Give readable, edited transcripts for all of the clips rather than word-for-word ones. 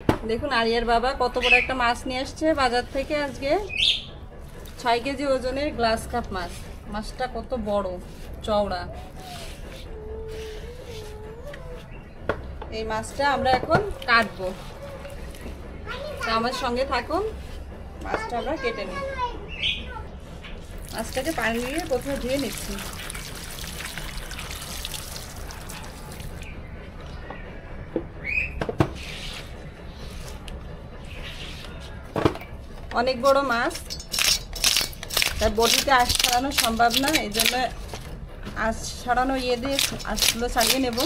দেখুন আরিয়ার বাবা কত বড় একটা মাছ নিয়ে আসছে বাজার থেকে। আজকে 6 কেজি ওজনের গ্লাস কাপ মাছ। মাছটা কত বড় চওড়া। এই মাছটা আমরা এখন কাটবো, আমার সঙ্গে থাকুন। মাছটা আমরা কেটে নিই। মাছটাকে পানি দিয়ে প্রথমে ধুয়ে নিচ্ছি। অনেক বড় মাছ, তার বডিতে আঁশ ছাড়ানো সম্ভব না, এই জন্য আঁশ ছাড়ানো দিয়ে আঁশগুলো ছাড়িয়ে নেব।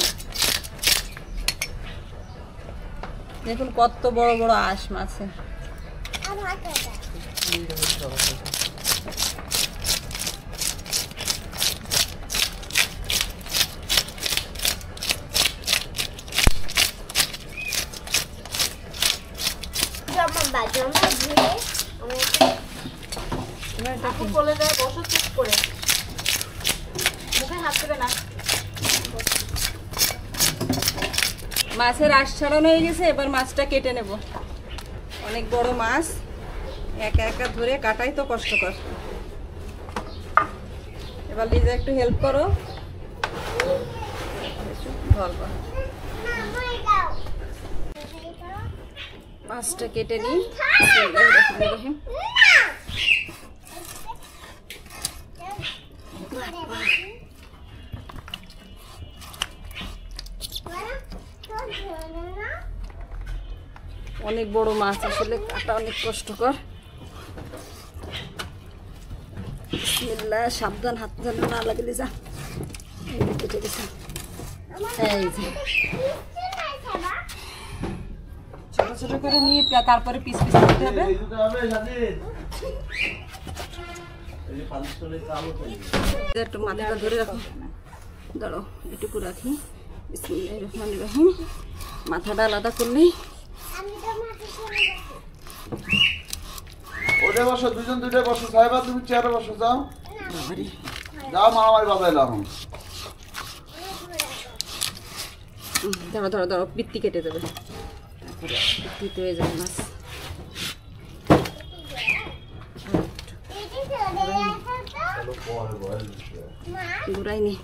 দেখুন কত বড় বড় আঁশ মাছে। মাছের আঁশ ছাড়ানো হয়ে গেছে, এবার মাছটা কেটে নেব। অনেক বড় মাছ, একা একা ধরে কাটাই তো কষ্টকর। এবার লিজা একটু হেল্প করো। মাছটা কেটে নিই। অনেক বড় মাছ, আসলে কাটা অনেক কষ্টকর। বিসমিল্লাহ, সাবধান, হাত যেন না লাগে। লিজা কেটে গেছে। এই যে ছোট ছোট করে নিয়ে তারপরে পিস পিস করতে হবে। একটু মাথাটা ধরে রাখো, দাঁড়াও এটুকু রাখি। বিসমিল্লাহির রহমানির রহিম। মাথাটা আলাদা করলেই ওটা বসো, দুজন দুইটা বসো। সাহেবা তুমি চেয়ারে বসো, যাও যাও, মারামারি বাজাইলাম। ধরো ধরো ধরো, পিত্তি কেটে দেবে, পিত্তি হয়ে যাবে মাছ। ঘুরাই নি।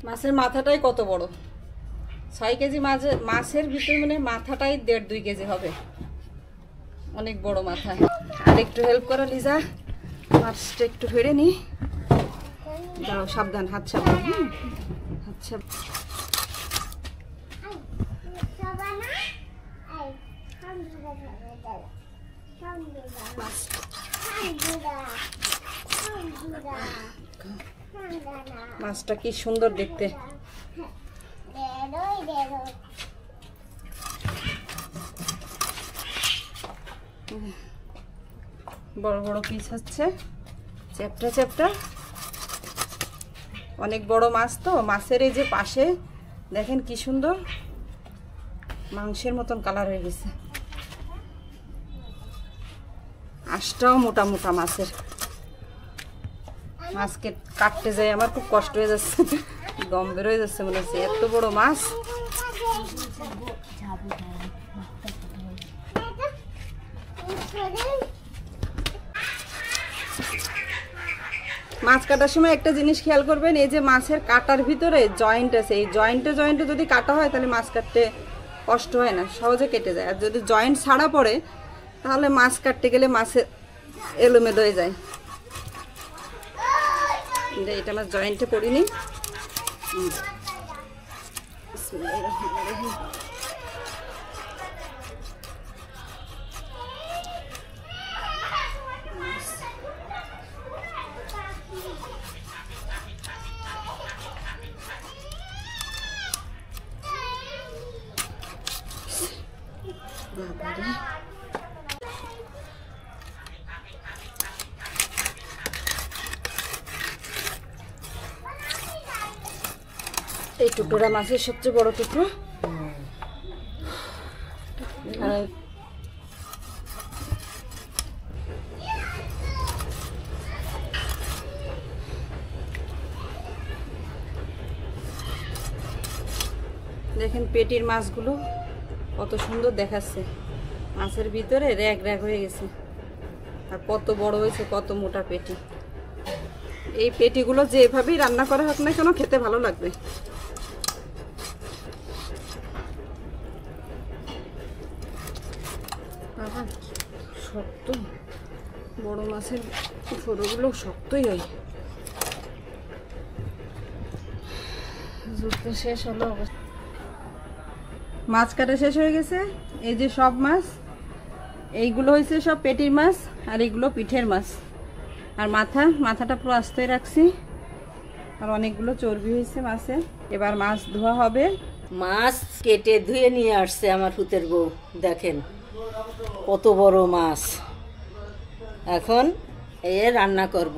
মাছের মাথাটাই কত বড়, 6 কেজি মাছের ভিতরে মানে মাথাটাই 1.5-2 কেজি হবে। অনেক বড় মাথা। আর একটু হেল্প করো লিজা, মাছটা একটু ফেড়ে নি। দাঁড়াও, সাবধান, হাত সাবধান। হাত সাবধান। মাছটা কি সুন্দর দেখতে। বড় বড় পিস হচ্ছে, চ্যাপটা চ্যাপটা। অনেক বড় মাছ তো, মাছের এই যে পাশে দেখেন কি সুন্দর মাংসের মতন কালার হয়ে গেছে। আঁশটাও মোটা মোটা মাছের। মাছকে কাটতে যাই আমার খুব কষ্ট হয়ে যাচ্ছে, দম বের হয়ে যাচ্ছে মনে হচ্ছে, এত বড় মাছ। মাছ কাটার সময় একটা জিনিস খেয়াল করবেন, এই যে মাছের কাটার ভিতরে জয়েন্ট আছে, এই জয়েন্টে জয়েন্টে যদি কাটা হয় তাহলে মাছ কাটতে কষ্ট হয় না, সহজে কেটে যায়। আর যদি জয়েন্ট ছাড়া পড়ে তাহলে মাছ কাটতে গেলে মাছের এলোমেলো হয়ে যায়। এটা আমার জয়েন্টে পড়িনি। এই টুকরোটা মাছের সবচেয়ে বড় টুকরো। দেখেন পেটির মাছগুলো কত সুন্দর দেখাচ্ছে, মাছের ভিতরে র্যাগ র্যাগ হয়ে গেছে, আর কত বড় হয়েছে, কত মোটা পেটি। এই পেটিগুলো যেভাবেই রান্না করা হোক না কেন খেতে ভালো লাগবে। বাবা শক্ত, বড় মাছের ফোড়গুলো শক্তই হয়। যুদ্ধ শেষ হলো, মাছ কাটা শেষ হয়ে গেছে। এই যে সব মাছ, এইগুলো হয়েছে সব পেটির মাছ, আর এইগুলো পিঠের মাছ। আর মাথাটা পুরো আস্তে রাখছি, আর অনেকগুলো চর্বি হয়েছে মাছে। এবার মাছ ধোয়া হবে। মাছ কেটে ধুয়ে নিয়ে আসছে আমার পুতের বউ, দেখেন কত বড় মাছ। এখন এ রান্না করব,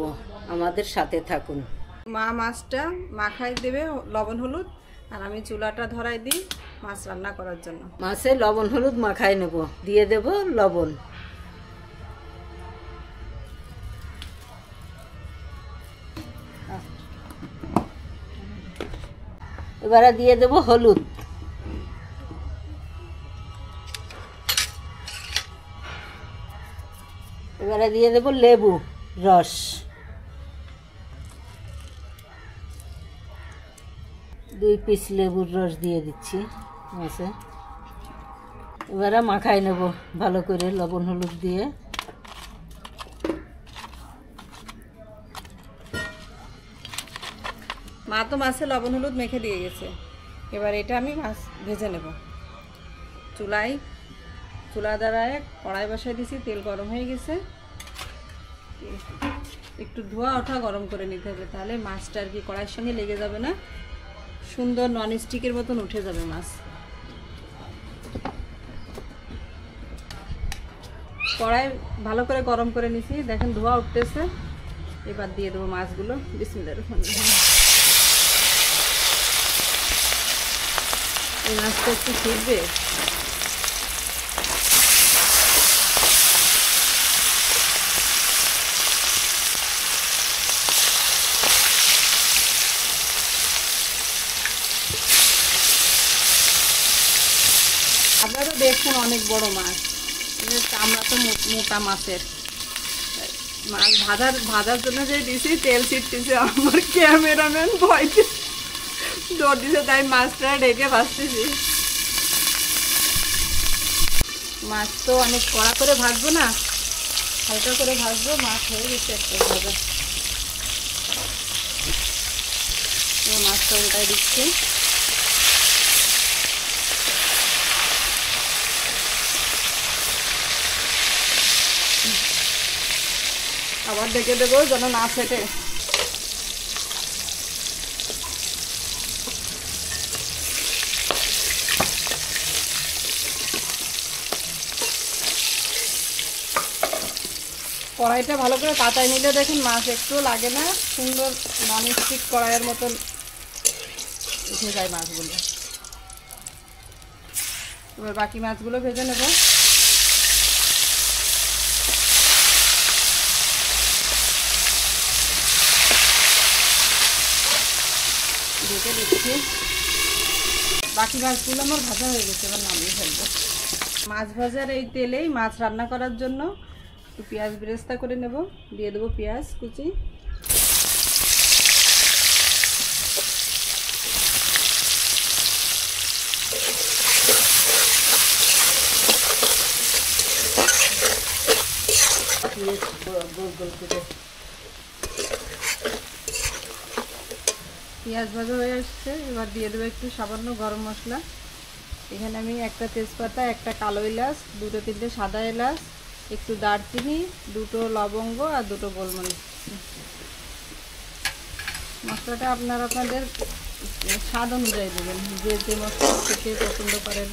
আমাদের সাথে থাকুন। মা মাছটা মাখাই দেবে লবণ হলুদ, আর আমি চুলাটা ধরাই দিই মাছ রান্না করার জন্য। মাছে লবণ হলুদ মাখাই নেব, দিয়ে দেব লবণ। এবারে দিয়ে দেব হলুদ, এবারে দিয়ে দেব লেবু রস, 2 পিস লেবুর রস দিয়ে দিচ্ছি মাছে। এবারে মাখাই নেব ভালো করে লবণ হলুদ দিয়ে। মা তো মাছে লবণ হলুদ মেখে দিয়ে গেছে। এবার এটা আমি মাছ ভেজে নেব। চুলা দ্বারায় কড়াই বসাই দিয়েছি, তেল গরম হয়ে গেছে। একটু ধোয়া ওঠা গরম করে নিতে হবে, তাহলে মাছটা আর কি কড়াইয়ের সঙ্গে লেগে যাবে না, সুন্দর ননস্টিকের মতন উঠে যাবে মাছ। কড়াই ভালো করে গরম করে নিছি, দেখেন ধোয়া উঠতেছে। এবার দিয়ে দেবো মাছগুলো। বিসমিল্লাহির রহমানির রহিম। এই মাছটা একটু শিখবে, আপনারা দেখছেন অনেক বড় মাছ, আমরা তো মোটা মাছের মাছ ভাজার জন্য যে দিছি তেল ছিটতেছে, আমার ক্যামেরাম্যান ভয়তে দৌড় দিছে, তাই মাছটা ঢেকে ভাজতেছি। মাছ তো অনেক কড়া করে ভাজবো না, হালকা করে ভাজবো। মাছ হয়ে গেছে একটা ভাজা, মাছটা উল্টাই দিচ্ছি। আবার ঢেকে দেবো যেন না ফেটে। কড়াইটা ভালো করে পাতায় নিলে দেখেন মাছ একটু লাগে না, সুন্দর ননস্টিক কড়াইয়ের মতন উঠে যায় মাছগুলো। এবার বাকি মাছগুলো ভেজে নেব। ঢেকে দিচ্ছি। বাকি মাছগুলো আমার ভাজা হয়ে গেছে, এবার নামিয়ে ফেলবো। মাছ ভাজার এই তেলেই মাছ রান্না করার জন্য একটু পেঁয়াজ বেরেস্তা করে নেব। দিয়ে দেবো পেঁয়াজ কুচি, পেঁয়াজ ভাজা হয়ে আসছে। এবার দিয়ে দেবো একটু সামান্য গরম মশলা। এখানে আমি একটা তেজপাতা, একটা কালো এলাচ, 2-3টে সাদা এলাচ, একটু দারচিনি, 2টো লবঙ্গ আর 2টো গোলমরিচ। মশলাটা আপনাদের স্বাদ অনুযায়ী দেবেন, যে মশলা খেতে পছন্দ করেন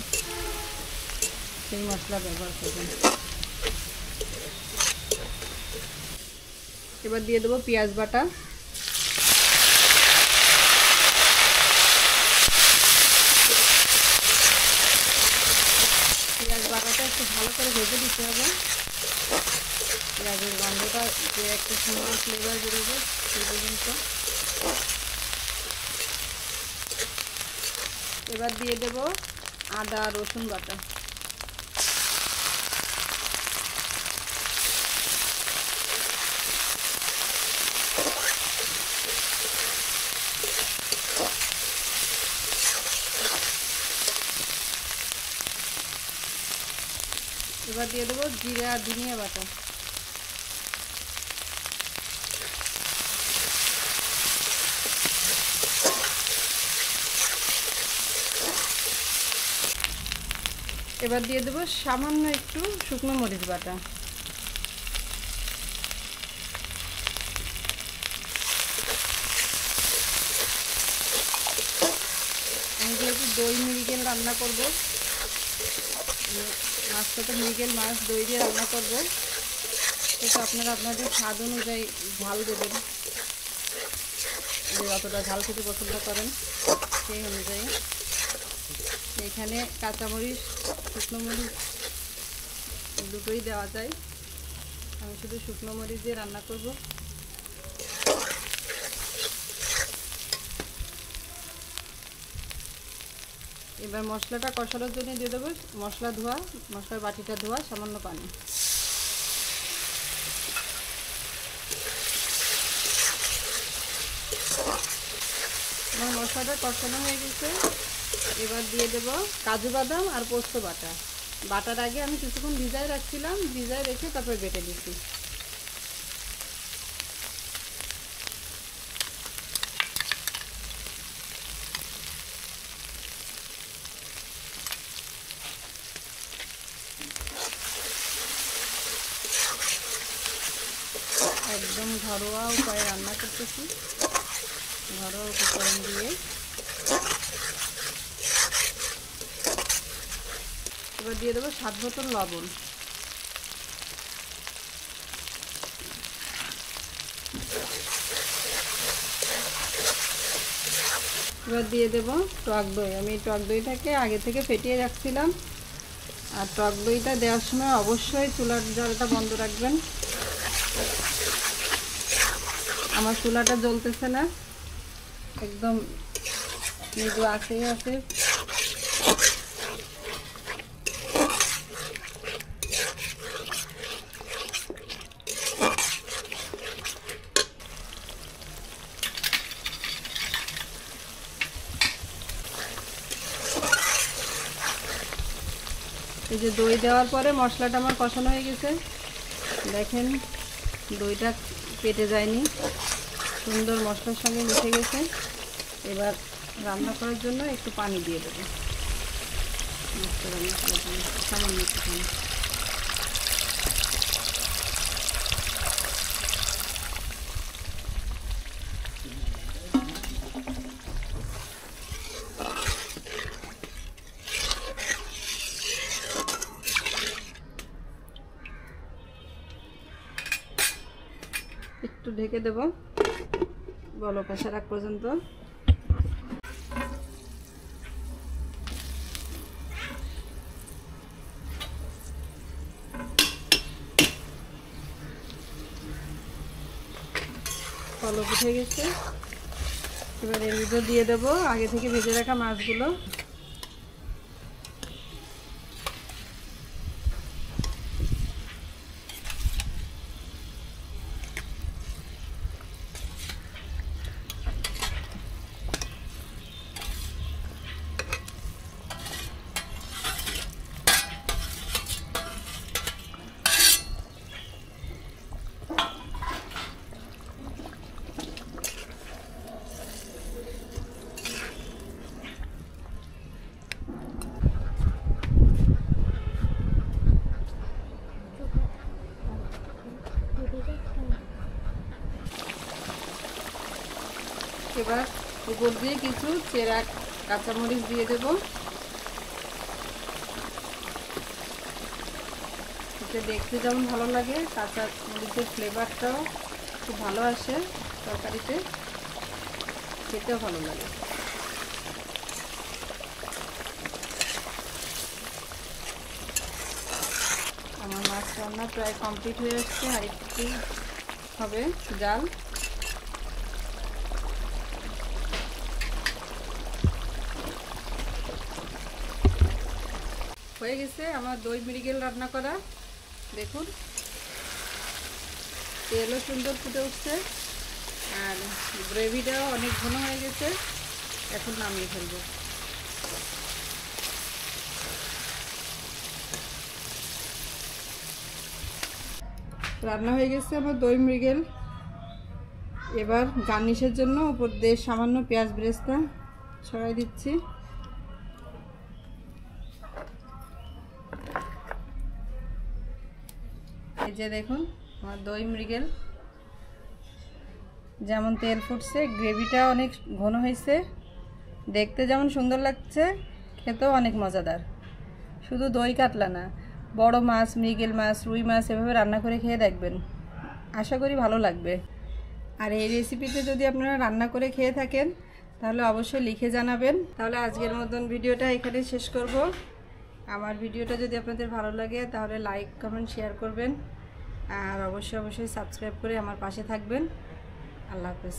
সেই মশলা ব্যবহার করবেন। এবার দিয়ে দেবো পেঁয়াজ বাটা। পেঁয়াজ বাটাটা একটু ভালো করে ভেজে দিতে হবে। পেঁয়াজের গন্ধটা যে একটা সুন্দর ফ্লেভার বেরোবে সেই পর্যন্ত। এবার দিয়ে দেব আদা রসুন বাটা। এবার দিয়ে দেবো জিরা আর ধনিয়া বাটা। এবার দিয়ে দেবো সামান্য একটু শুকনো মরিচ বাটা। আমি যেহেতু দই মৃগেল রান্না করব, মাছটা তো মৃগেল মাছ দই দিয়ে রান্না করব, সেটা আপনারা আপনাদের স্বাদ অনুযায়ী ঝাল দেবেন, যে যতটা ঝাল খেতে পছন্দ করেন সেই অনুযায়ী। এখানে কাঁচামরিচ শুকনো মরিচ দুটোই দেওয়া যায়, আমি শুধু শুকনো মরিচ দিয়ে রান্না করব। এবার মশলাটা কষানোর জন্য দিয়ে দেবো মশলার বাটিটা ধোয়া সামান্য পানি। আমার মশলাটা কষানো হয়ে গেছে। এবার দিয়ে দেব কাজু বাদাম আর পোস্ত বাটা। বাটার আগে আমি কিছুক্ষণ ভিজায় রাখছিলাম, ভিজায় রেখে তারপর বেটে দিচ্ছি। একদম ঘরোয়া উপায়ে রান্না করতেছি, ঘরোয়া উপকরণ দিয়ে। এবার দিয়ে দেবো স্বাদ মতো লবণ। এবার দিয়ে দেবো টক দই। আমি টক দইটাকে আগে থেকে ফেটিয়ে রাখছিলাম। আর টক দইটা দেওয়ার সময় অবশ্যই চুলার জালটা বন্ধ রাখবেন। আমার চুলাটা জ্বলতেছে না, একদম মৃদু আছেই আছে। এই যে দই দেওয়ার পরে মশলাটা আমার কষানো হয়ে গেছে, দেখেন দইটা কেটে যায়নি, সুন্দর মশলার সঙ্গে মিশে গেছে। এবার রান্না করার জন্য একটু পানি দিয়ে দেবো, মাছটা রান্না করার জন্য সামান্য একটু পানি। একটু ঢেকে দেব বলক আসার আগ পর্যন্ত। বলক উঠে গেছে। এবার এর ভিতর দিয়ে দেবো আগে থেকে ভেজে রাখা মাছগুলো। এবার উপর দিয়ে কিছু চেরা কাঁচামরিচ দিয়ে দেবো, এতে দেখতে যেমন ভালো লাগে, কাঁচা মরিচের ফ্লেভারটাও খুব ভালো আসে তরকারিতে, খেতেও ভালো লাগে। আমার মাছ রান্না প্রায় কমপ্লিট হয়ে আসছে, আর একটু হবে জাল। হয়ে গেছে আমার দই মৃগেল রান্না করা। দেখুন তেলও সুন্দর ফুটে উঠছে আর গ্রেভিটাও অনেক ঘন হয়ে গেছে। এখন নামিয়ে ফেলবো। রান্না হয়ে গেছে আমার দই মৃগেল। এবার গার্নিশের জন্য উপর দিয়ে সামান্য পেঁয়াজ বেরেস্তা ছড়াই দিচ্ছি। এই যে দেখুন আমার দই মৃগেল যেমন তেল ফুটছে, গ্রেভিটা অনেক ঘন হয়েছে, দেখতে যেমন সুন্দর লাগছে, খেতেও অনেক মজাদার। শুধু দই কাতলা না, বড় মাছ, মৃগেল মাছ, রুই মাছ এভাবে রান্না করে খেয়ে দেখবেন, আশা করি ভালো লাগবে। আর এই রেসিপিতে যদি আপনারা রান্না করে খেয়ে থাকেন তাহলে অবশ্যই লিখে জানাবেন। তাহলে আজকের মতন ভিডিওটা এখানে শেষ করব। আমার ভিডিওটা যদি আপনাদের ভালো লাগে তাহলে লাইক, কমেন্ট, শেয়ার করবেন আর অবশ্যই সাবস্ক্রাইব করে আমার পাশে থাকবেন। আল্লাহ হাফেজ।